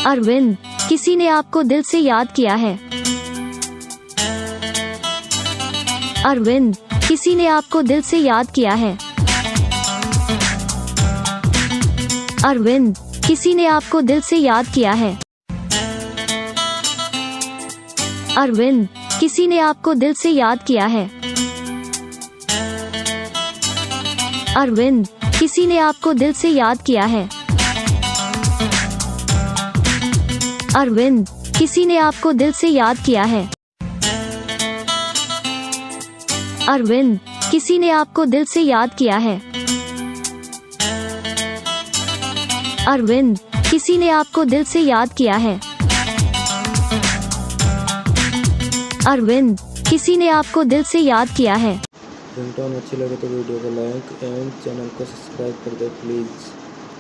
अरविंद, किसी ने आपको दिल से याद किया है। अरविंद, किसी ने आपको दिल से याद किया है। अरविंद, किसी ने आपको दिल से याद किया है। अरविंद, किसी ने आपको दिल से याद किया है। अरविंद, किसी ने आपको दिल से याद किया है। अरविंद, किसी ने आपको दिल से याद किया है। अरविंद, किसी ने आपको दिल से याद किया है। अरविंद, किसी ने आपको दिल से याद किया है। अरविंद, किसी ने आपको दिल से याद किया है। रिंगटोन अच्छी लगे तो वीडियो को लाइक एंड चैनल को सब्सक्राइब कर दे प्लीज़।